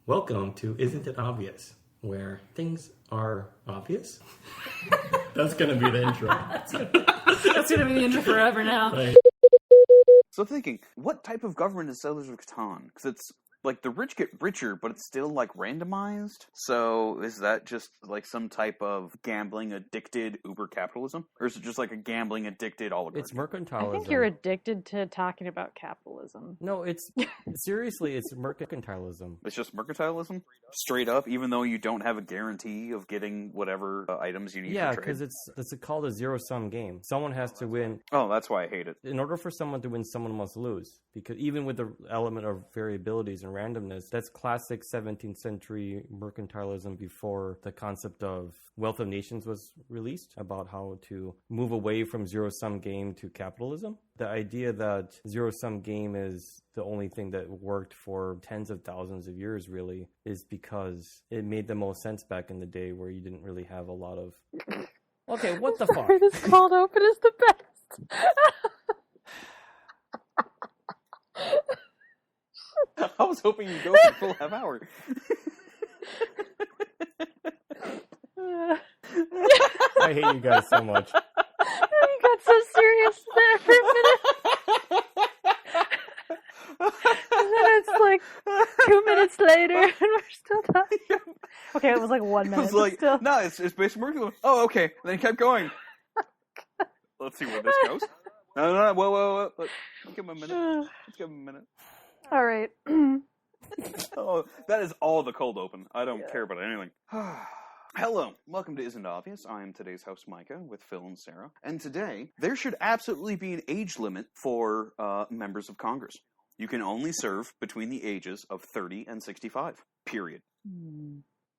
Welcome to Isn't It Obvious, where things are obvious. That's going to be the intro. That's going to be the intro forever now. Right. So I'm thinking, what type of government is Settlers of Catan? Because it's like the rich get richer, but it's still like randomized. So is that just like some type of gambling addicted uber capitalism? Or is it just like a gambling addicted oligarchy? It's mercantilism. I think you're addicted to talking about capitalism. No, it's seriously, it's mercantilism. It's just mercantilism? Straight up, even though you don't have a guarantee of getting whatever items you need Yeah, for trade? because it's called a zero-sum game. Someone has to win. Oh, that's why I hate it. In order for someone to win, someone must lose. Because even with the element of variabilities and randomness, that's classic 17th century mercantilism before the concept of Wealth of Nations was released, about how to move away from zero-sum game to capitalism. The idea that zero-sum game is the only thing that worked for tens of thousands of years, really, is because it made the most sense back in the day where you didn't really have a lot of... Okay, what the fuck? This cold open is the best. I was hoping you'd go for a full half hour. I hate you guys so much. You got so serious there for a minute. And then it's like 2 minutes later and we're still talking. Okay, it was like 1 minute. I was like, still. no, it's based on mercantilism. Oh, okay. And then he kept going. Let's see where this goes. No, whoa. Let's give him a minute. All right. Oh, that is all the cold open. I don't care about anything. Hello, welcome to Isn't Obvious. I am today's host, Micah, with Phil and Sera. And today, there should absolutely be an age limit for members of Congress. You can only serve between the ages of 30 and 65. Period.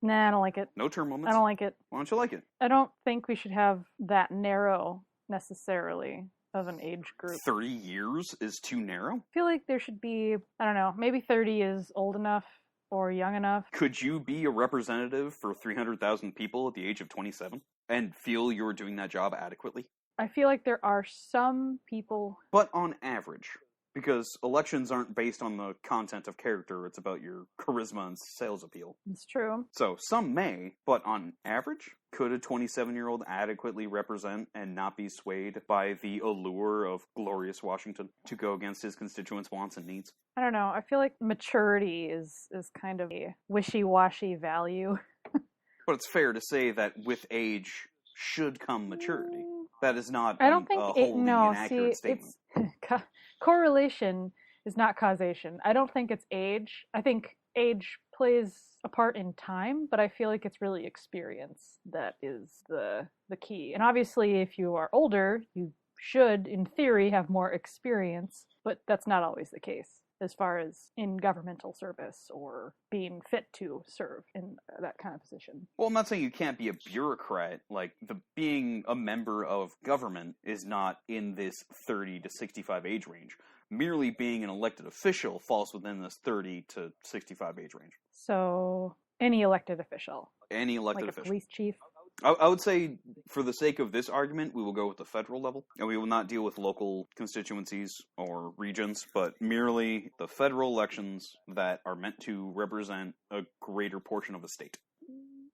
Nah, I don't like it. No term limits. I don't like it. Why don't you like it? I don't think we should have that narrow, necessarily, of an age group. 30 years is too narrow? I feel like there should be, I don't know, maybe 30 is old enough or young enough. Could you be a representative for 300,000 people at the age of 27 and feel you're doing that job adequately? I feel like there are some people... But on average, because elections aren't based on the content of character, it's about your charisma and sales appeal. It's true. So some may, but on average, could a 27-year-old adequately represent and not be swayed by the allure of glorious Washington to go against his constituents' wants and needs? I don't know. I feel like maturity is kind of a wishy-washy value. But it's fair to say that with age should come maturity. That is not I don't think a wholly inaccurate statement. It's correlation is not causation. I don't think it's age. I think age plays a part in time, but I feel like it's really experience that is the key. And obviously, if you are older, you should, in theory, have more experience, but that's not always the case as far as in governmental service or being fit to serve in that kind of position. Well, I'm not saying you can't be a bureaucrat. Like, being a member of government is not in this 30 to 65 age range. Merely being an elected official falls within this 30 to 65 age range. So, any elected official. Any elected like official. A police chief. I would say, for the sake of this argument, we will go with the federal level, and we will not deal with local constituencies or regions, but merely the federal elections that are meant to represent a greater portion of a state.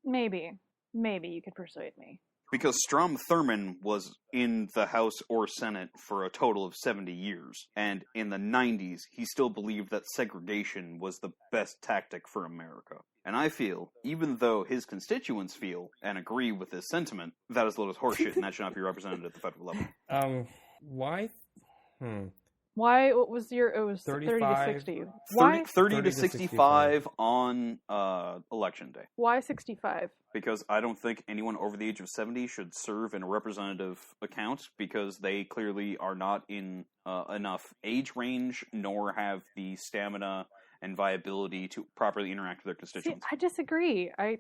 Maybe you could persuade me. Because Strom Thurmond was in the House or Senate for a total of 70 years, and in the 90s, he still believed that segregation was the best tactic for America. And I feel, even though his constituents feel and agree with this sentiment, that is a load of horseshit and that should not be represented at the federal level. Why? Why? What was your? It was 30 to 60. Why 30 to 65 on election day. Why 65? Because I don't think anyone over the age of 70 should serve in a representative account, because they clearly are not in enough age range, nor have the stamina and viability to properly interact with their constituents. See, I disagree. I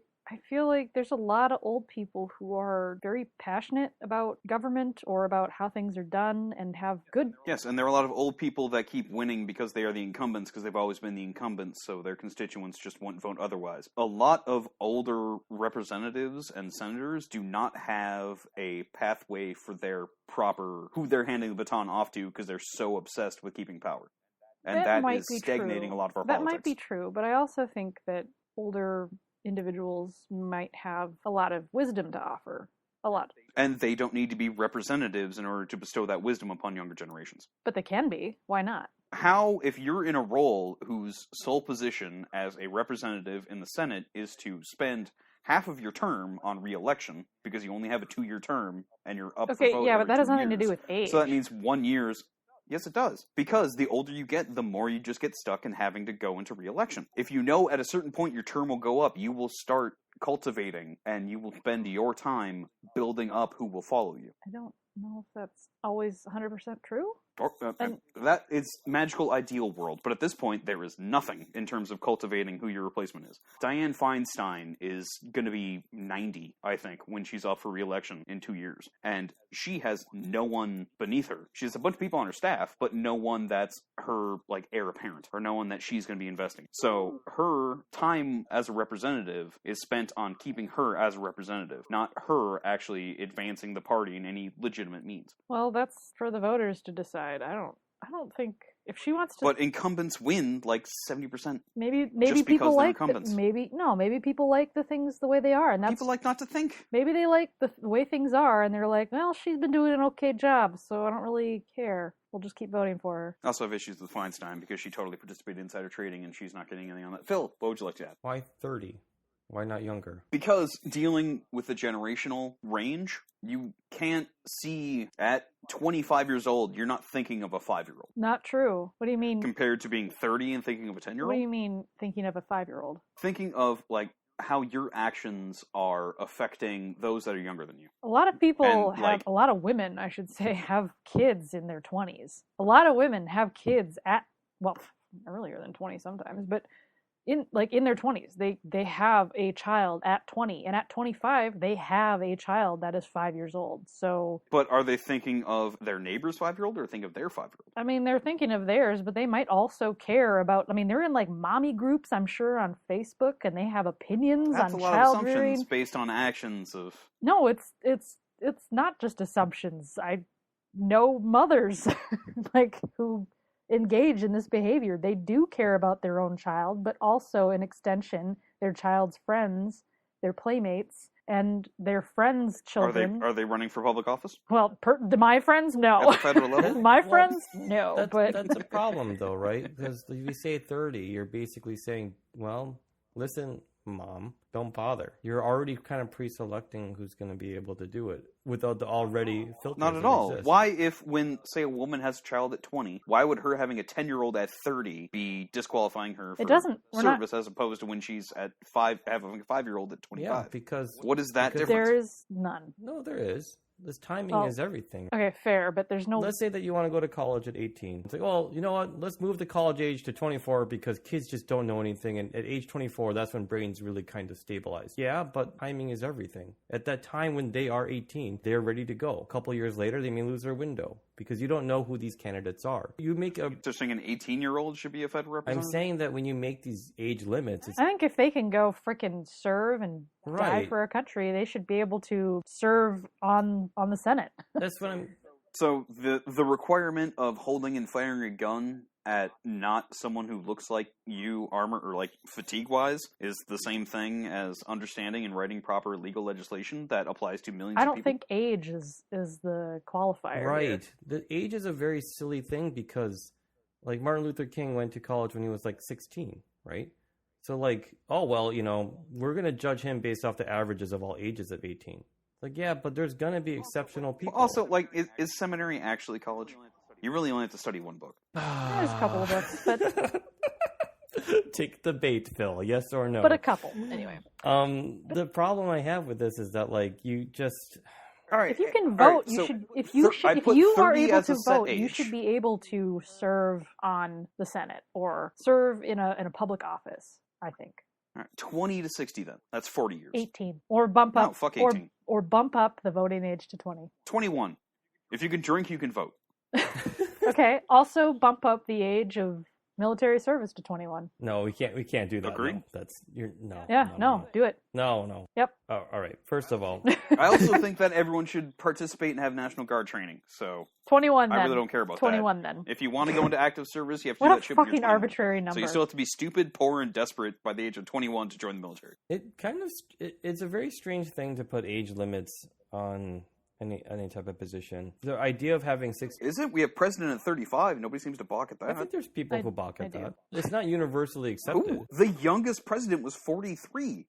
feel like there's a lot of old people who are very passionate about government or about how things are done and have good... Yes, and there are a lot of old people that keep winning because they are the incumbents, because they've always been the incumbents, so their constituents just won't vote otherwise. A lot of older representatives and senators do not have a pathway for their proper... who they're handing the baton off to, because they're so obsessed with keeping power. And that might is be stagnating true. a lot of our That politics. might be true, but I also think that older individuals might have a lot of wisdom to offer. A lot. And they don't need to be representatives in order to bestow that wisdom upon younger generations. But they can be. Why not? How, if you're in a role whose sole position as a representative in the Senate is to spend half of your term on re-election, because you only have a 2-year term and you're up for Okay, vote yeah, but every that has 2 nothing to years. do with age. So that means 1 year's... Yes, it does. Because the older you get, the more you just get stuck in having to go into re-election. If you know at a certain point your term will go up, you will start cultivating and you will spend your time building up who will follow you. I don't know if that's always 100% true. That is magical ideal world, but at this point there is nothing in terms of cultivating who your replacement is. Dianne Feinstein is going to be 90, I think, when she's up for re-election in 2 years, and she has no one beneath her. She has a bunch of people on her staff, but no one that's her like heir apparent, or no one that she's going to be investing. So her time as a representative is spent on keeping her as a representative, not her actually advancing the party in any legitimate means. Well, that's for the voters to decide. I don't think if she wants to. But incumbents win like 70%. Maybe just people because they're like incumbents. maybe people like the things the way they are, and that's People like not to think. maybe they like the way things are, and they're like, well, she's been doing an okay job, so I don't really care. We'll just keep voting for her. I also have issues with Feinstein because she totally participated in insider trading and she's not getting anything on that. Phil, what would you like to add? Why 30? Why not younger? Because dealing with the generational range, you can't see at 25 years old, you're not thinking of a 5-year-old. Not true. What do you mean? Compared to being 30 and thinking of a 10-year-old? What do you mean thinking of a 5-year-old? Thinking of, like, how your actions are affecting those that are younger than you. A lot of people And, have, like- a lot of women, I should say, have kids in their 20s. A lot of women have kids at, well, earlier than 20 sometimes, but in their 20s. They have a child at 20, and at 25 they have a child that is 5 years old. So, But are they thinking of their neighbor's 5-year-old or think of their 5-year-old? I mean, they're thinking of theirs, but they might also care about, I mean, they're in like mommy groups, I'm sure, on Facebook, and they have opinions That's on a lot of child assumptions rearing. based on actions of... No, it's not just assumptions. I know mothers like who engage in this behavior. They do care about their own child, but also an extension, their child's friends, their playmates, and their friends' children. Are they running for public office? Well, my friends, no. At the federal level? My Well, friends, no. That's a problem, though, right? Because if you say 30, you're basically saying, well, listen, Mom, don't bother. You're already kind of pre-selecting who's going to be able to do it without the already filters. Not at that all. exist. Why, if when, say, a woman has a child at 20, why would her having a 10-year-old at 30 be disqualifying her for service as opposed to when she's at 5, having a 5-year-old at 25? Yeah, because... What is that difference? There is none. No, there is. This timing Well, is everything. Okay, fair, but there's no... Let's say that you want to go to college at 18. It's like, well, you know what? Let's move the college age to 24 because kids just don't know anything. And at age 24, that's when brains really kind of stabilize. Yeah, but timing is everything. At that time when they are 18, they're ready to go. A couple years later, they may lose their window because you don't know who these candidates are. You make a... So saying an 18-year-old should be a federal I'm representative? saying that when you make these age limits, it's... I think if they can go frickin' serve and die Right. for a country, they should be able to serve on the Senate. That's what I'm... So the requirement of holding and firing a gun at not someone who looks like you, armor or like fatigue-wise, is the same thing as understanding and writing proper legal legislation that applies to millions I of don't people? think age is the qualifier. Here. Right. The age is a very silly thing because, like, Martin Luther King went to college when he was, like, 16, right? So, like, oh, well, you know, we're going to judge him based off the averages of all ages of 18. Like, yeah, but there's going to be exceptional people. Also, like, is seminary actually college? You really only have to study one book. There's a couple of books, but Take the bait, Phil. Yes or no? but a couple anyway. The problem I have with this is that, like, you just... All right. If you can all right, vote, you so should. If you I if put you are 30 able as a to set vote, you age. should be able to serve on the Senate or serve in a public office. I think All right, 20 to 60 then. That's 40 years. 18 or bump No, up fuck or 18. or bump up the voting age to 20. 21. If you can drink, you can vote. Okay. Also bump up the age of military service to 21. No, we can't do that. Agreed. No. That's no. Yeah, no, do it. No. Yep. Oh, all right. First of all, I also think that everyone should participate and have National Guard training. So 21 then. I really don't care about 21 that. then. If you want to go into active service, you have to What do a that shit when you're fucking 21. arbitrary number. So you still have to be stupid, poor, and desperate by the age of 21 to join the military. it's a very strange thing to put age limits on any type of position. The idea of having six. Is it? We have president at 35. Nobody seems to balk at I that. think there's people who balk at I do. that. It's not universally accepted. Ooh, the youngest president was 43.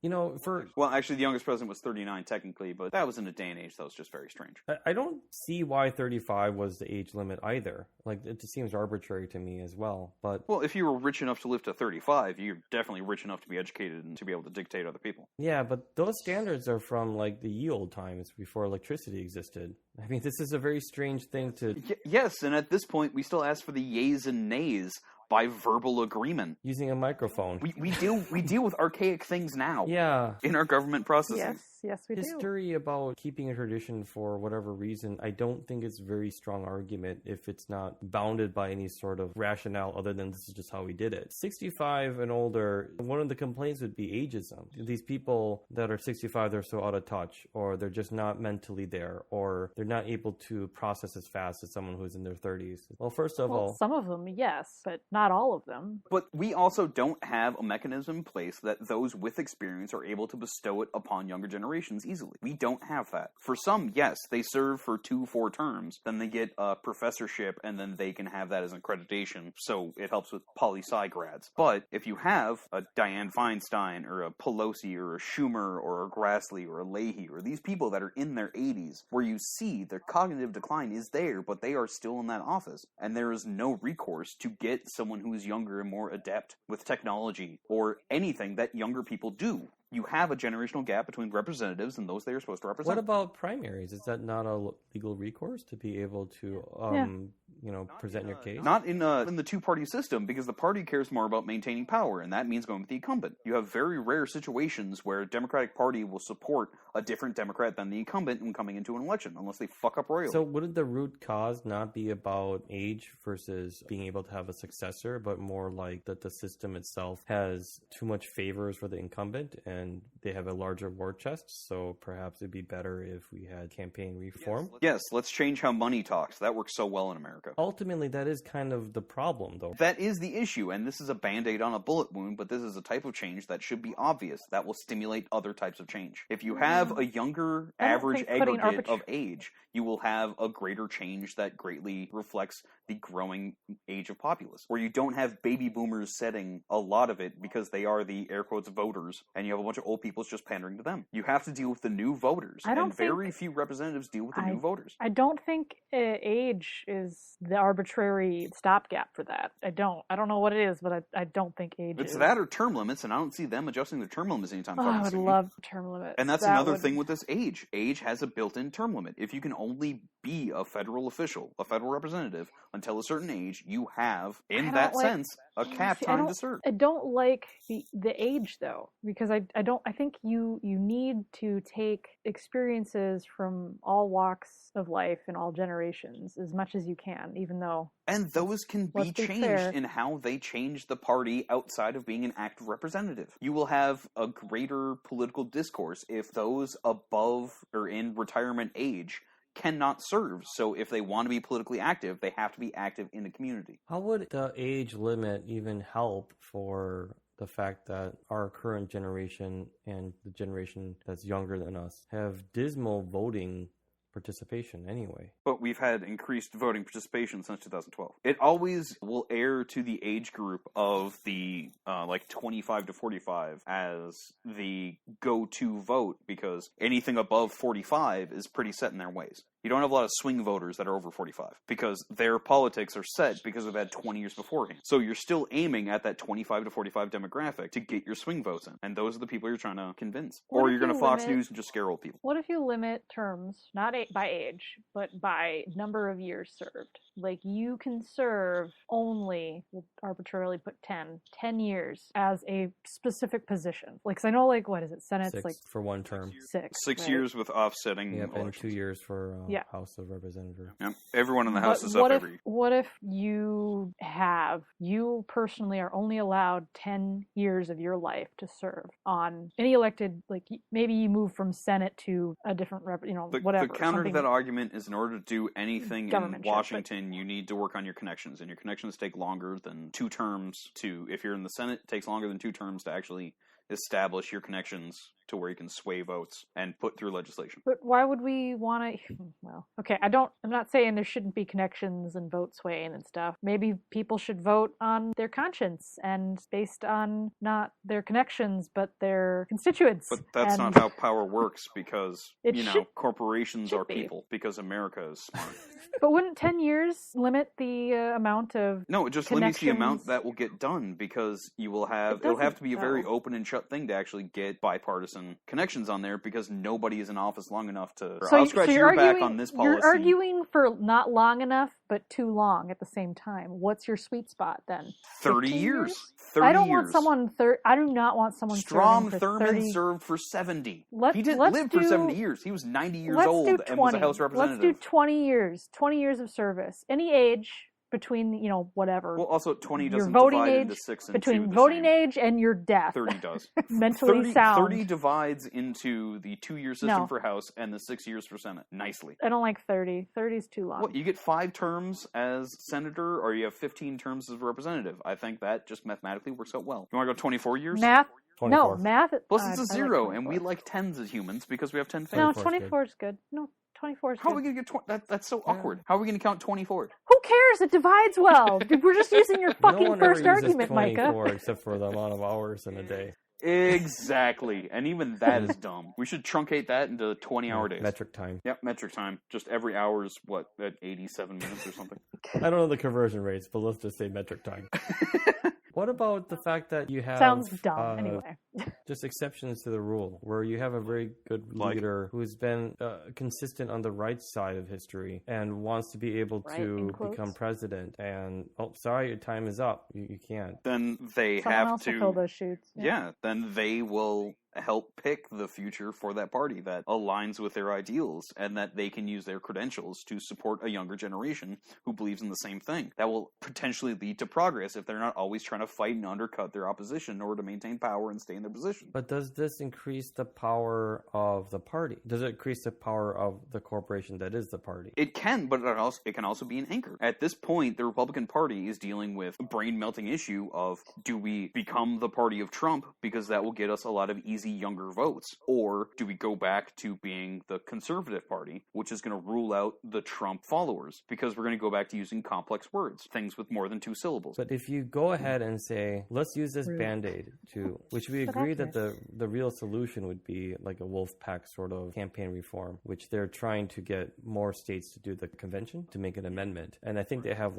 You know, for Well, actually, the youngest president was 39 technically, but that was in a day and age that was just very strange. I don't see why 35 was the age limit either. Like, it just seems arbitrary to me as well. But Well, if you were rich enough to live to 35, you're definitely rich enough to be educated and to be able to dictate other people. yeah, but those standards are from like the ye old times before electricity existed. I mean, this is a very strange thing to Yes, and at this point, we still ask for the yays and nays by verbal agreement. using a microphone. We deal with archaic things now Yeah. in our government processing. Yes, we do. History about keeping a tradition for whatever reason, I don't think it's a very strong argument if it's not bounded by any sort of rationale other than this is just how we did it. 65 and older, one of the complaints would be ageism. These people that are 65, they're so out of touch, or they're just not mentally there, or they're not able to process as fast as someone who's in their 30s. Well, first of all, Some of them, yes, but not all of them. But we also don't have a mechanism in place that those with experience are able to bestow it upon younger generations easily. We don't have that. For some, yes, they serve for 2-4 terms, then they get a professorship, and then they can have that as an accreditation, so it helps with poli-sci grads. But if you have a Dianne Feinstein, or a Pelosi, or a Schumer, or a Grassley, or a Leahy, or these people that are in their 80s, where you see their cognitive decline is there, but they are still in that office, and there is no recourse to get someone who is younger and more adept with technology, or anything that younger people do. You have a generational gap between representatives and those they are supposed to represent. what about primaries? Is that not a legal recourse to be able to, present your case? Not in the two-party system, because the party cares more about maintaining power, and that means going with the incumbent. You have very rare situations where a Democratic Party will support a different Democrat than the incumbent when coming into an election, unless they fuck up royally. So wouldn't the root cause not be about age versus being able to have a successor, but more like that the system itself has too much favors for the incumbent and they have a larger war chest, so perhaps it'd be better if we had campaign reform? Yes, let's change how money talks. That works so well in America. Ultimately, that is kind of the problem, though. That is the issue, and this is a band-aid on a bullet wound, but this is a type of change that should be obvious, that will stimulate other types of change. If you have a younger I don't average think putting aggregate of age, you will have a greater change that greatly reflects the growing age of populace, where you don't have baby boomers setting a lot of it because they are the air quotes voters, and you have a bunch of old people just pandering to them. You have to deal with the new voters, and very few representatives deal with the new voters. I don't think age is the arbitrary stopgap for that. I don't know what it is, but I don't think age It's is. that or term limits, and I don't see them adjusting their term limits anytime Oh, I fucking would soon. love term limits. And that's That another would- thing with this age. Age has a built-in term limit. If you can only be a federal official, a federal representative, until a certain age, you have, I in don't that like- sense, a cap See, time to serve. I don't like the age though, because I think you need to take experiences from all walks of life and all generations as much as you can, even though And those can be let's be changed fair. in how they change the party outside of being an active representative. You will have a greater political discourse if those above or in retirement age cannot serve. So if they want to be politically active, they have to be active in the community. How would the age limit even help for the fact that our current generation and the generation that's younger than us have dismal voting participation anyway? But we've had increased voting participation since 2012. It always will err to the age group of the 25 to 45 as the go-to vote, because anything above 45 is pretty set in their ways. You don't have a lot of swing voters that are over 45 because their politics are set because we've had 20 years beforehand. So you're still aiming at that 25 to 45 demographic to get your swing votes in. And those are the people you're trying to convince. What Or if you're going to you Fox limit- News and just scare old people. What if you limit terms, not by age, but by number of years served? Like, you can serve only, we'll arbitrarily put 10 years as a specific position. Like, 'cause I know, like, what is it, Senate's 6 like for one term. 6. 6 right? years with offsetting Yep, and elections. 2 years for Yeah. House of Representatives. Yep. Everyone in the But house is up every. what if you personally are only allowed 10 years of your life to serve on any elected, like maybe you move from Senate to a different, whatever. The counter to that argument is in order to do anything in Government shit, Washington, you need to work on your connections, and your connections take longer than 2 terms to, if you're in the Senate, it takes longer than 2 terms to actually establish your connections to where you can sway votes and put through legislation. But why would we want to? Well, okay, I'm not saying there shouldn't be connections and vote swaying and stuff. Maybe people should vote on their conscience and based on not their connections but their constituents. But that's not how power works, because It corporations should are be. people, because America is smart. But wouldn't 10 years limit the amount of No, it just limits the amount connections? that will get done, because it'll have doesn't, to be a very though. open and shut thing to actually get bipartisan connections on there, because nobody is in office long enough to. So I'll scratch you're your back arguing, on this policy. You're arguing for not long enough, but too long at the same time. What's your sweet spot then? 30 15 years. 30 I don't years. want someone. I do not want someone. Strom serving for Thurmond 30. served for 70. Let's- He didn't let's live for do- 70 years. He was 90 years Let's old do and was 20. a House representative. Let's do 20 years. 20 years of service. Any age between whatever. Well, also 20 your doesn't voting divide age into 6 and between 2 the voting same. age and your death. 30 does. Mentally sound. 30 divides into the 2-year system No. for House and the 6 years for Senate. Nicely. I don't like 30. 30 is too long. What, you get 5 terms as senator, or you have 15 terms as representative? I think that just mathematically works out well. You want to go 24 years? Math. 24. No, math. Plus, it's a I like 0, and we 24. like 10s as humans because we have 10 No, fingers. 24 is good. No, 24 is How good. are we going to get that's so awkward. How are we going to count 24? Who cares? It divides well. We're just using your fucking no one first ever uses argument, 24 Micah. except for the amount of hours in a day. Exactly. And even that is dumb. We should truncate that into 20-hour days. Metric time. Yep, metric time. Just every hour is, at 87 minutes or something? I don't know the conversion rates, but let's just say metric time. What about the fact that you have Sounds dumb. Anyway. just exceptions to the rule, where you have a very good leader who's been consistent on the right side of history and wants to be able Right, in to quotes. become president, and sorry, your time is up. You can't. Then they Someone have else to. will fill those shoes. Yeah, then they will help pick the future for that party that aligns with their ideals, and that they can use their credentials to support a younger generation who believes in the same thing. That will potentially lead to progress if they're not always trying to fight and undercut their opposition in order to maintain power and stay in their position. But does this increase the power of the party? Does it increase the power of the corporation that is the party? It can, but it can also be an anchor. At this point, the Republican Party is dealing with a brain-melting issue of, do we become the party of Trump because that will get us a lot of easy younger votes, or do we go back to being the conservative party, which is going to rule out the Trump followers, because we're going to go back to using complex words, things with more than 2 syllables. But if you go ahead and say, let's use this Rude. Band-Aid to, which we But agree that accurate. the real solution would be like a Wolf-Pac sort of campaign reform, which they're trying to get more states to do the convention, to make an amendment. And I think they have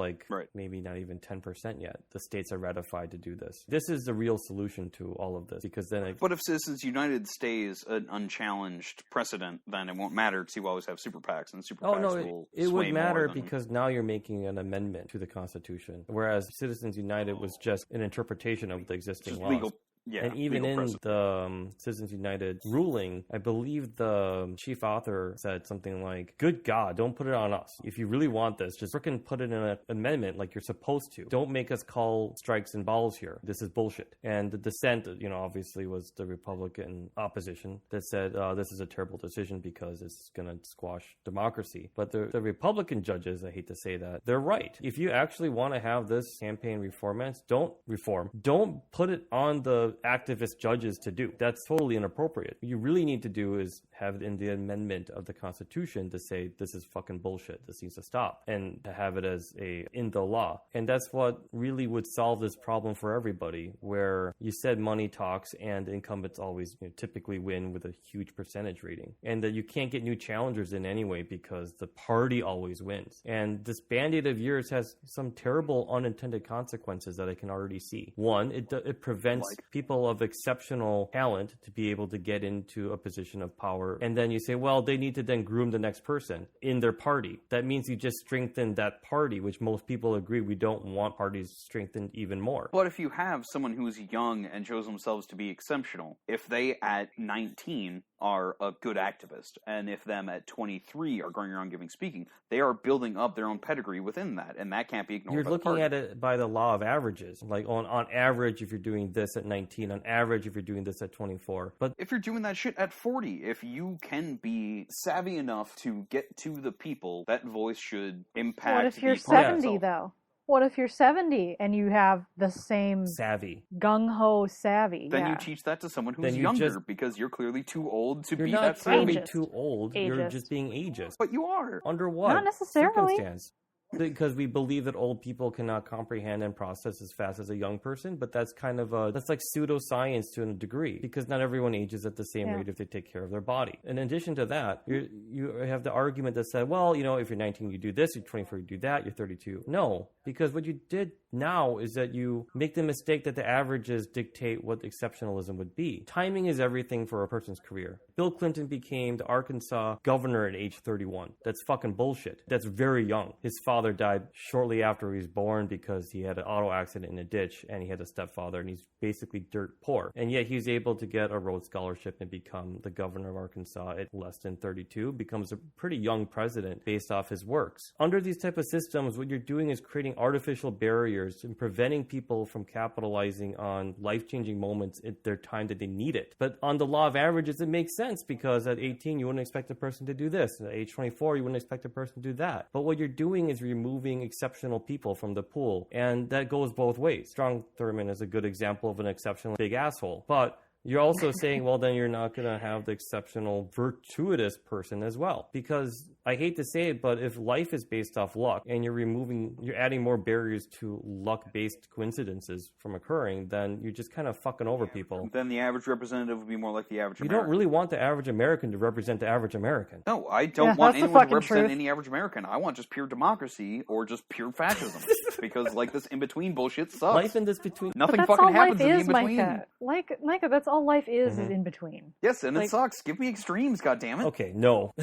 maybe not even 10% yet. The states are ratified to do this. This is the real solution to all of this, because then But if Citizens United stays an unchallenged precedent, then it won't matter, because you always have super PACs, and super PACs will it sway would matter more than... because now you're making an amendment to the Constitution, whereas Citizens United was just an interpretation of the existing Just laws. legal. Yeah, and even legal in precedent. the Citizens United ruling, I believe the chief author said something like, good God, don't put it on us. If you really want this, just frickin' put it in an amendment like you're supposed to. Don't make us call strikes and balls here. This is bullshit. And the dissent, obviously was the Republican opposition that said, this is a terrible decision because it's going to squash democracy. But the Republican judges, I hate to say that, they're right. If you actually want to have this campaign reformance, don't put it on the activist judges to do. That's totally inappropriate. What you really need to do is have it in the amendment of the Constitution to say this is fucking bullshit. This needs to stop, and to have it as in the law. And that's what really would solve this problem for everybody, where you said money talks and incumbents always typically win with a huge percentage rating, and that you can't get new challengers in anyway because the party always wins. And this Band-Aid of years has some terrible unintended consequences that I can already see. One, it prevents people of exceptional talent to be able to get into a position of power. And then you say, well, they need to then groom the next person in their party. That means you just strengthen that party, which most people agree we don't want parties strengthened even more. But if you have someone who's young and shows themselves to be exceptional, if they at 19 are a good activist, and if them at 23 are going around giving speaking, they are building up their own pedigree within that, and that can't be ignored. You're by the looking party. at it by the law of averages. Like on average, if you're doing this at 19, on average, if you're doing this at 24. But if you're doing that shit at 40, if you can be savvy enough to get to the people, that voice should impact. What if you're the party 70 itself. though? What if you're 70 and you have the same savvy. gung-ho savvy? Then yeah. you teach that to someone who's Then you younger, just- because you're clearly too old to You're be not that savvy. clearly Ageist. too old. You're Ageist. just being ageist. But you are. Under what Not necessarily. circumstance? Because we believe that old people cannot comprehend and process as fast as a young person, but that's kind of that's like pseudoscience to a degree, because not everyone ages at the same Yeah. rate if they take care of their body. In addition to that, you have the argument that said, well, if you're 19, you do this, you're 24, you do that, you're 32. No, because what you did now is that you make the mistake that the averages dictate what exceptionalism would be. Timing is everything for a person's career. Bill Clinton became the Arkansas governor at age 31. That's fucking bullshit. That's very young. His father died shortly after he was born because he had an auto accident in a ditch, and he had a stepfather, and he's basically dirt poor. And yet he was able to get a Rhodes Scholarship and become the governor of Arkansas at less than 32, becomes a pretty young president based off his works. Under these type of systems, what you're doing is creating artificial barriers and preventing people from capitalizing on life-changing moments at their time that they need it. But on the law of averages, it makes sense, because at 18, you wouldn't expect a person to do this. At age 24, you wouldn't expect a person to do that. But what you're doing is removing exceptional people from the pool, and that goes both ways. Strom Thurmond is a good example of an exceptional big asshole. But you're also saying, well, then you're not going to have the exceptional virtuous person as well. Because I hate to say it, but if life is based off luck and you're adding more barriers to luck-based coincidences from occurring, then you're just kind of fucking over people. Then the average representative would be more like the average You American. don't really want the average American to represent the average American. No, I don't Yeah, want that's the anyone to fucking represent truth. any average American. I want just pure democracy or just pure fascism. Because, like, this in-between bullshit sucks. Life in this between... But Nothing that's fucking all life happens in the is, in-between. Micah. Micah, that's all life is in between. Yes, and it Like- sucks. Give me extremes, goddammit. Okay, no.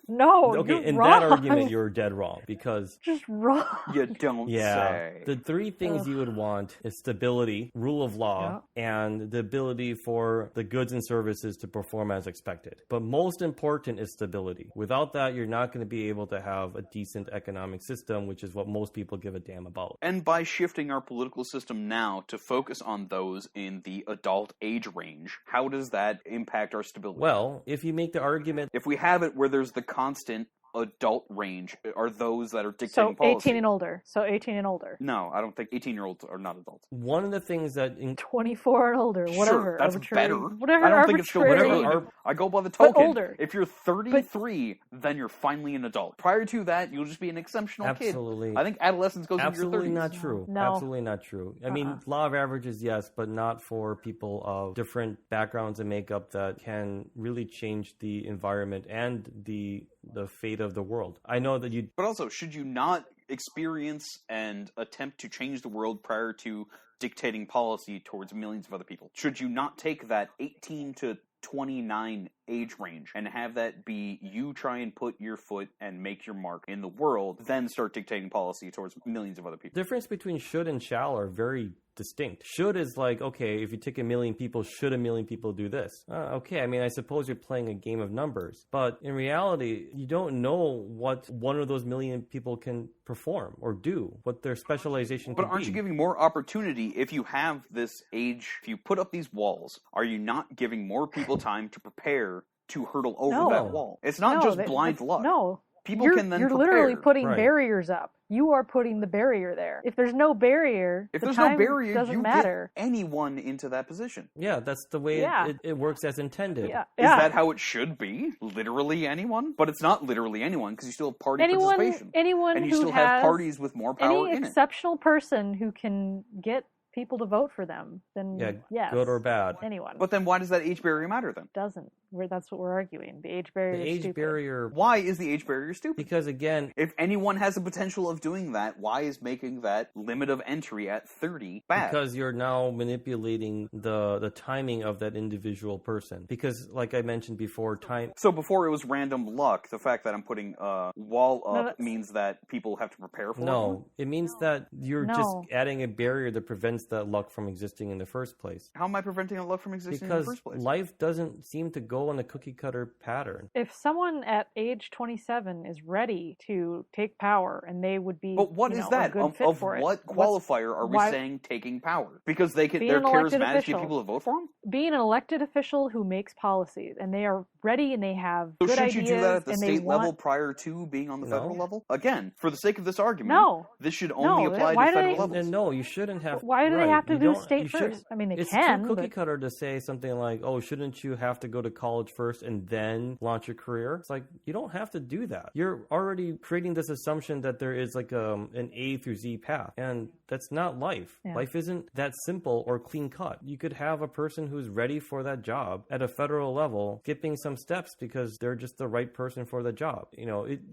No. Okay, you're in wrong. that argument, you're dead wrong, because... just wrong. You don't say. The three things you would want is stability, rule of law, and the ability for the goods and services to perform as expected. But most important is stability. Without that, you're not going to be able to have a decent economic system, which is what most people give a damn about. And by shifting our political system now to focus on those in the adult age range, how does that impact our stability? Well, if you make the argument... If we have it where there's the constant adult range, are those that are So dictating policy. 18 and older. So 18 and older. No, I don't think 18-year-olds are not adults. One of the things that... 24 and older. Whatever. Sure, that's arbitrary, better. Whatever. I don't think it's still arbitrary- better. I go by the But token. older. If you're 33, then you're finally an adult. Prior to that, you'll just be an exceptional Absolutely. kid. I think adolescence goes Absolutely into your 30s. not true. No. Absolutely not true. I mean, law of averages, yes, but not for people of different backgrounds and makeup that can really change the environment and the fate of the world. I know that you... But also, should you not experience and attempt to change the world prior to dictating policy towards millions of other people? Should you not take that 18 to 29 age range and have that be you try and put your foot and make your mark in the world, then start dictating policy towards millions of other people? The difference between should and shall are very distinct. Should is like, okay, if you take 1 million people, should 1 million people do this? Okay, I mean, I suppose you're playing a game of numbers, but in reality, you don't know what one of those million people can perform or do, what their specialization But could aren't be. you giving more opportunity if you have this age, if you put up these walls, are you not giving more people time to prepare to hurdle over No. that wall? It's not just blind luck. No. People you're, can then You're prepare. literally putting Right. barriers up. You are putting the barrier there. If there's no barrier, If the there's time no barrier, doesn't you matter. get anyone into that position. Yeah, that's the way Yeah. it works as intended. Yeah. Is that how it should be? Literally anyone? But it's not literally anyone, because you still have party participation. Anyone And you who still has have parties with more power any in it. exceptional person who can get people to vote for them, then Yeah, yes, good or bad. anyone. But then why does that age barrier matter then? Doesn't. That's what we're arguing. The age barrier The is age stupid. barrier, Why is the age barrier stupid? because again, If anyone has the potential of doing that, why is making that limit of entry at 30 bad? because you're now manipulating the timing of that individual person. Because, like I mentioned before, time... So before it was random luck, the fact that I'm putting a wall No, up that's- means that people have to prepare for it? No, it means that you're just No. adding a barrier that prevents that luck from existing in the first place. How am I preventing a luck from existing Because in the first place? life doesn't seem to go in a cookie cutter pattern. If someone at age 27 is ready to take power, and they would be, But what is that? a good fit Of for it, what qualifier are we why- saying taking power? Because they're Being an elected charismatic to get official. people to vote for them? being an elected official who makes policies, and they are ready and they have So good shouldn't ideas, you do that at the and state they want... level prior to being on the No. federal level? Again, for the sake of this argument, No. this should only No, apply why to do federal they- levels. And no, you shouldn't have. Why do they right, have to you do don't- state you shouldn't- first? I mean, they it's can, too cookie but cutter to say something like, "Oh, shouldn't you have to go to college first and then launch your career?" It's like you don't have to do that. You're already creating this assumption that there is like an A through Z path, and that's not life. Yeah. Life isn't that simple or clean cut. You could have a person who's ready for that job at a federal level, skipping some steps because they're just the right person for the job.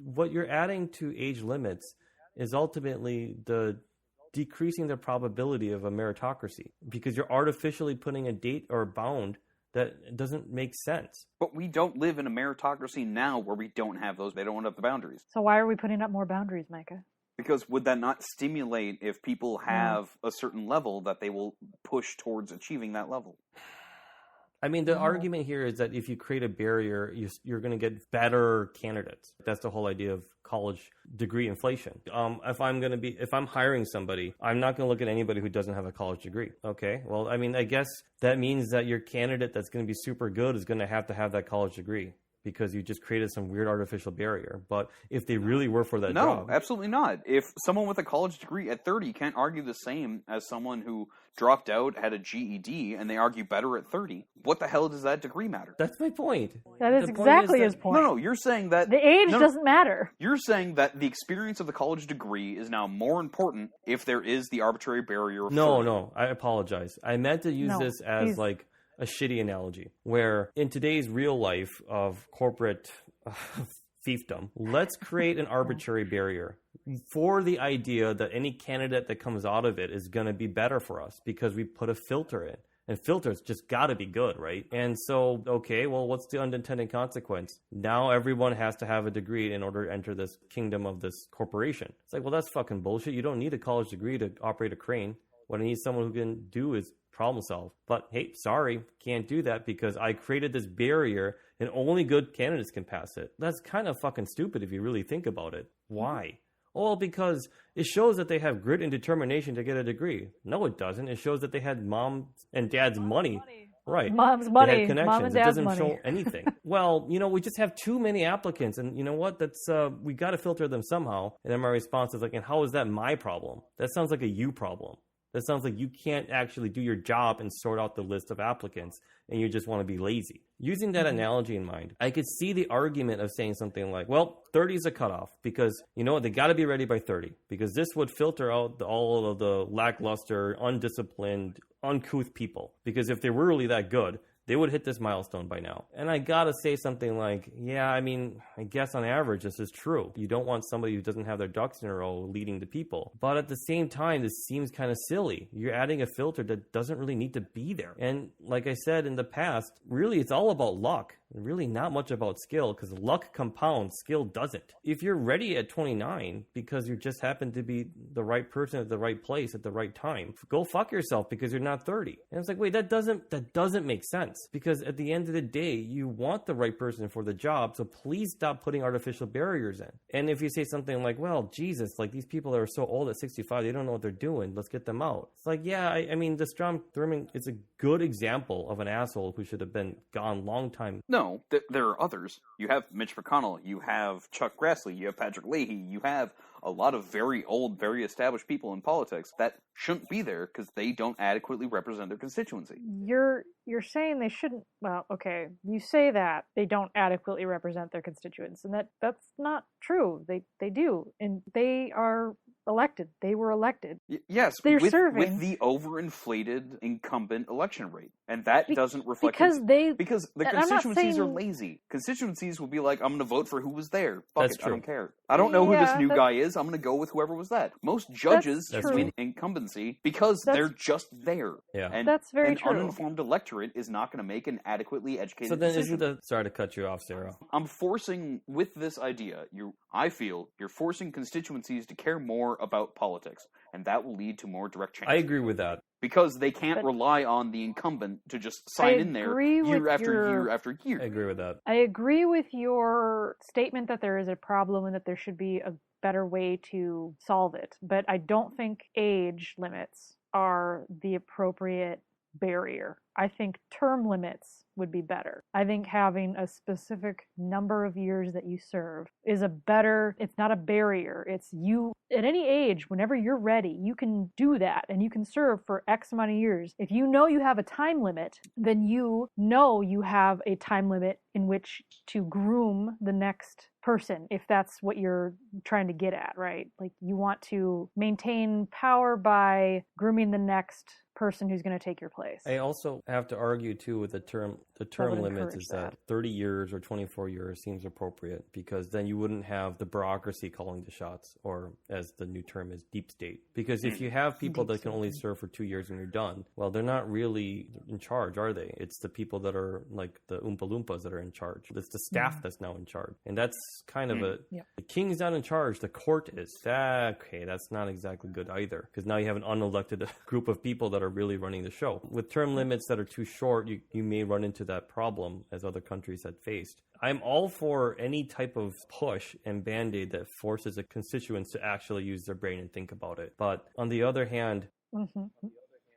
What you're adding to age limits is ultimately the decreasing the probability of a meritocracy, because you're artificially putting a date or a bound that doesn't make sense. But we don't live in a meritocracy now where we don't have those. They don't have the boundaries. so why are we putting up more boundaries, Micah? Because would that not stimulate if people have a certain level that they will push towards achieving that level? I mean, the No. argument here is that if you create a barrier, you're going to get better candidates. That's the whole idea of college degree inflation. If I'm hiring somebody, I'm not going to look at anybody who doesn't have a college degree. Okay. Well, I mean, I guess that means that your candidate that's going to be super good is going to have that college degree, because you just created some weird artificial barrier. But if they really were for that No, job... absolutely not. If someone with a college degree at 30 can't argue the same as someone who dropped out, had a GED, and they argue better at 30, what the hell does that degree matter? That's my point. That is The point exactly that- his point. No, you're saying that... The age no, doesn't matter. You're saying that the experience of the college degree is now more important if there is the arbitrary barrier of 30. No, I apologize. I meant to use No, this as he's- like a shitty analogy, where in today's real life of corporate fiefdom, let's create an arbitrary barrier for the idea that any candidate that comes out of it is going to be better for us because we put a filter in. And filters just got to be good, right? And so, okay, well, what's the unintended consequence? Now everyone has to have a degree in order to enter this kingdom of this corporation. It's like, well, that's fucking bullshit. You don't need a college degree to operate a crane. What I need someone who can do is problem solve. But hey, sorry, can't do that because I created this barrier and only good candidates can pass it. That's kind of fucking stupid if you really think about it. Why? Well, because it shows that they have grit and determination to get a degree. No, it doesn't. It shows that they had mom and dad's money. Right. Mom's They money. had connections. Mom and It dad's doesn't money. show anything. Well, we just have too many applicants, and you know what? That's we got to filter them somehow. And then my response is like, and how is that my problem? That sounds like a you problem. That sounds like you can't actually do your job and sort out the list of applicants, and you just want to be lazy. Using that analogy in mind, I could see the argument of saying something like, well, 30 is a cutoff because, they got to be ready by 30 because this would filter out all of the lackluster, undisciplined, uncouth people. Because if they were really that good, they would hit this milestone by now. And I gotta say something like, yeah, I mean, I guess on average this is true. You don't want somebody who doesn't have their ducks in a row leading the people. But at the same time, this seems kind of silly. You're adding a filter that doesn't really need to be there. And like I said in the past, really it's all about luck. Really not much about skill, because luck compounds, skill doesn't. If you're ready at 29 because you just happen to be the right person at the right place at the right time, go fuck yourself because you're not 30. And it's like, wait, that doesn't make sense, because at the end of the day, you want the right person for the job, so please stop putting artificial barriers in. And if you say something like, well, Jesus, like these people are so old at 65, they don't know what they're doing, let's get them out. It's like, yeah, I mean, the Strom Thurmond is a good example of an asshole who should have been gone long time. No, there are others. You have Mitch McConnell, you have Chuck Grassley, you have Patrick Leahy, you have a lot of very old, very established people in politics that shouldn't be there because they don't adequately represent their constituency. You're saying they shouldn't. Well, okay, you say that they don't adequately represent their constituents, and that's not true. They do, and they are elected. They were elected. Yes, They're with serving. the overinflated incumbent election rate, and that doesn't reflect because the and I'm not constituencies are saying- lazy. Constituencies will be like, I'm going to vote for who was there. Fuck That's it, true. I don't care. I don't know who this Yeah, new that- guy is. I'm going to go with whoever was that. Most judges That's win true. incumbency because That's- they're just there. Yeah. And That's very an true. uninformed electorate is not going to make an adequately educated So then decision. sorry to cut you off, Sarah. I'm forcing, with this idea, I feel you're forcing constituencies to care more more about politics, and that will lead to more direct change. I agree with that. Because they can't But- rely on the incumbent to just sign in there year after year after year. I agree with that. I agree with your statement that there is a problem and that there should be a better way to solve it. But I don't think age limits are the appropriate barrier. I think term limits would be better. I think having a specific number of years that you serve is it's not a barrier. It's you, at any age, whenever you're ready, you can do that and you can serve for X amount of years. If you know you have a time limit, then you know you have a time limit in which to groom the next person, if that's what you're trying to get at, right? Like, you want to maintain power by grooming the next person who's going to take your place. I also have to argue too with the term limits is that 30 years or 24 years seems appropriate, because then you wouldn't have the bureaucracy calling the shots, or as the new term is, deep state. Because if you have people that can only serve for 2 years and you're done, well, they're not really in charge, are they? It's the people that are like the Oompa Loompas that are in charge. It's the staff that's now in charge. And that's kind of the king's not in charge, the court is. Okay, that's not exactly good either, because now you have an unelected group of people that are really running the show. With term limits that are too short, you may run into that problem as other countries have faced. I'm all for any type of push and band-aid that forces a constituents to actually use their brain and think about it. But on the other hand,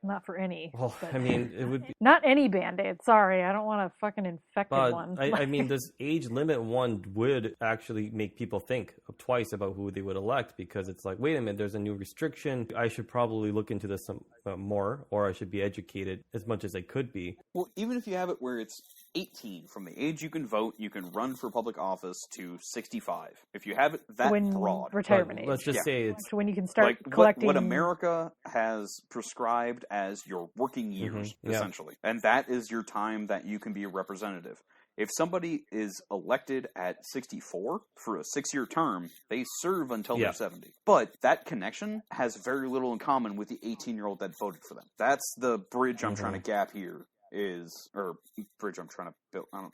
Not for any. well, I mean, it would be... Not any Band-Aid. Sorry, I don't want a fucking infected But one. I mean, this age limit one would actually make people think twice about who they would elect, because it's like, wait a minute, there's a new restriction. I should probably look into this some more, or I should be educated as much as I could be. Well, even if you have it where it's 18, from the age you can vote, you can run for public office, to 65. If you have it that broad. Retirement But age. let's just say it's... So when you can start Like collecting... what America has prescribed as your working years, essentially. And that is your time that you can be a representative. If somebody is elected at 64 for a 6-year term, they serve until they're 70. But that connection has very little in common with the 18-year-old that voted for them. That's the bridge I'm trying to gap here. Bridge I'm trying to build. I don't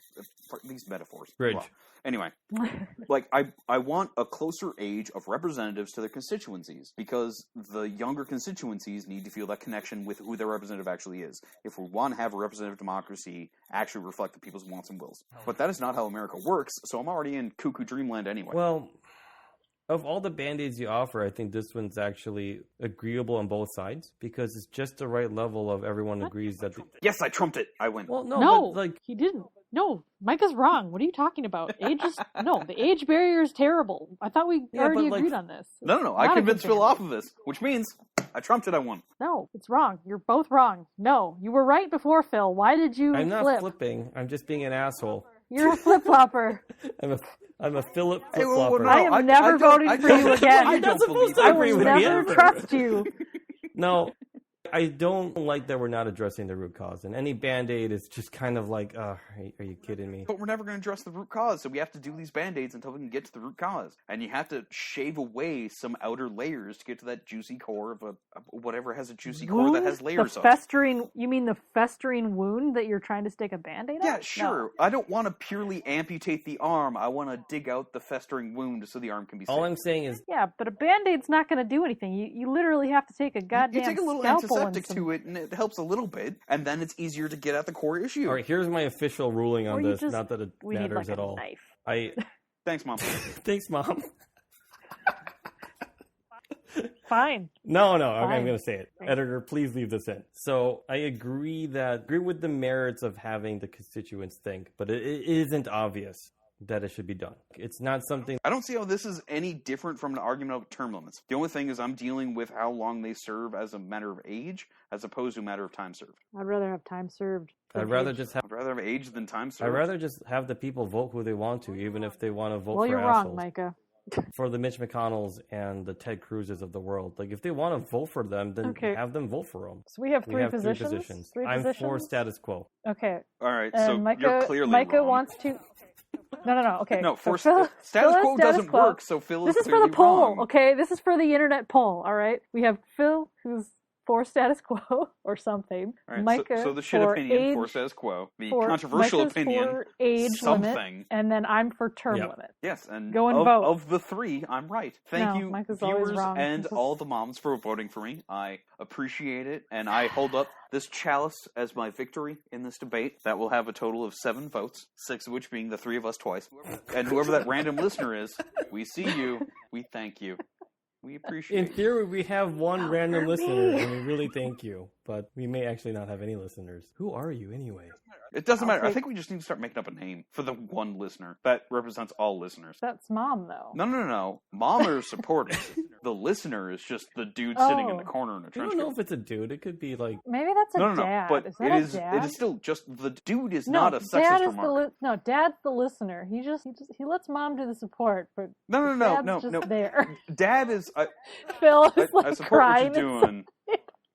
these metaphors. Bridge. Well, anyway, like I want a closer age of representatives to their constituencies, because the younger constituencies need to feel that connection with who their representative actually is. If we want to have a representative democracy actually reflect the people's wants and wills. But that is not how America works, so I'm already in cuckoo dreamland anyway. Well, of all the Band-Aids you offer, I think this one's actually agreeable on both sides, because it's just the right level of everyone agrees that... Yes, I trumped it. I win. Well, no, No, but, like... he didn't. No, Micah's wrong. What are you talking about? The age barrier is terrible. I thought we already agreed on this. No. I convinced Phil off of this, which means I trumped it, I won. No, it's wrong. You're both wrong. No, you were right before, Phil. Why did you I'm not flip? flipping. I'm just being an asshole. You're a flip-flopper. I'm a Philip Hey, flip-flopper. I am never voting for you again. You're not supposed to I agree will with me never ever. trust you. No, I don't like that we're not addressing the root cause. And any Band-Aid is just kind of like, are you kidding me? But we're never going to address the root cause, so we have to do these Band-Aids until we can get to the root cause. And you have to shave away some outer layers to get to that juicy core of whatever has a juicy core that has layers of it. You mean the festering wound that you're trying to stick a Band-Aid on? Yeah, sure. No. I don't want to purely amputate the arm. I want to dig out the festering wound so the arm can be saved. All I'm saying is... Yeah, but a Band-Aid's not going to do anything. You literally have to take a goddamn You take a little scalpel antiseptic to it, and it helps a little bit, and then it's easier to get at the core issue. All right, here's my official ruling on this. Not that it we matters need, at all. Knife. Thanks, Mom. Thanks, Mom. Fine. No, Fine. I'm going to say it. Thanks. Editor, please leave this in. So I agree with the merits of having the constituents think, but it isn't obvious that it should be done. It's not something... I don't see how this is any different from an argument of term limits. The only thing is I'm dealing with how long they serve as a matter of age, as opposed to a matter of time served. I'd rather have time served. I'd rather have age than time served. I'd rather just have the people vote who they want to, even if they want to vote for you're assholes. wrong, Micah. For the Mitch McConnells and the Ted Cruzes of the world. Like, if they want to vote for them, then have them vote for them. So we have three positions? I'm for status quo. Okay. All right, and so Micah, you're clearly Micah wrong. wants to... No, okay. No, so Phil, status quo doesn't work, so Phil is This is for clearly the poll, wrong. okay? This is for the internet poll, all right? We have Phil, who's for status quo or something. All right, Micah so the shit for opinion age, for status quo. The for controversial Micah's opinion, for age something. limit, and then I'm for term Yep. limit. Yes, and Go and of, vote. of the three, I'm right. Thank No, you, Micah's always viewers wrong. and all the moms for voting for me. I appreciate it, and I hold up this chalice as my victory in this debate. That will have a total of 7 votes, 6 of which being the 3 of us twice. And whoever that random listener is, we see you, we thank you. We appreciate In it. theory, we have one random listener, and we really thank you. But we may actually not have any listeners. Who are you, anyway? It doesn't matter. I take- think we just need to start making up a name for the one listener that represents all listeners. That's mom, though. No. Mom are supporters. The listener is just the dude sitting in the Oh. corner in a I trench don't know coat. if it's a dude. It could be like... Maybe that's a No. dad. But is that it a is. dad? It is still just the dude is no, not a dad sexist is remark. no, dad's the listener. He lets mom do the support, but No. dad's just there. Dad is. Phil I is like support crying. what you're doing.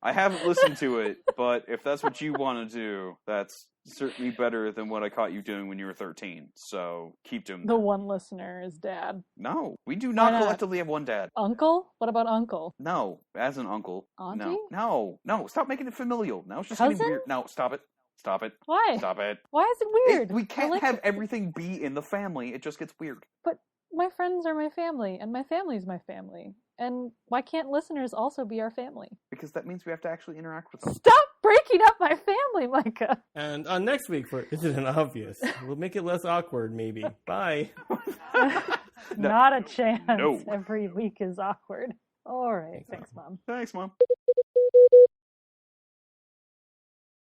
I haven't listened to it, but if that's what you want to do, that's certainly better than what I caught you doing when you were 13. So keep doing The that. one listener is dad. No, we do Why not not? collectively have one dad. Uncle? What about uncle? No, as an uncle. Auntie? No. Stop making it familial. Now it's just Cousin? getting weird. No, stop it. Why? Stop it. Why is it weird? We I can't like have it. everything be in the family. It just gets weird. But my friends are my family, and my family's my family. And why can't listeners also be our family? Because that means we have to actually interact with them. Stop breaking up my family, Micah! And next week for Isn't It Obvious? We'll make it less awkward, maybe. Bye. Not a chance. No. Every week is awkward. All right. Thanks, Mom. Thanks, Mom.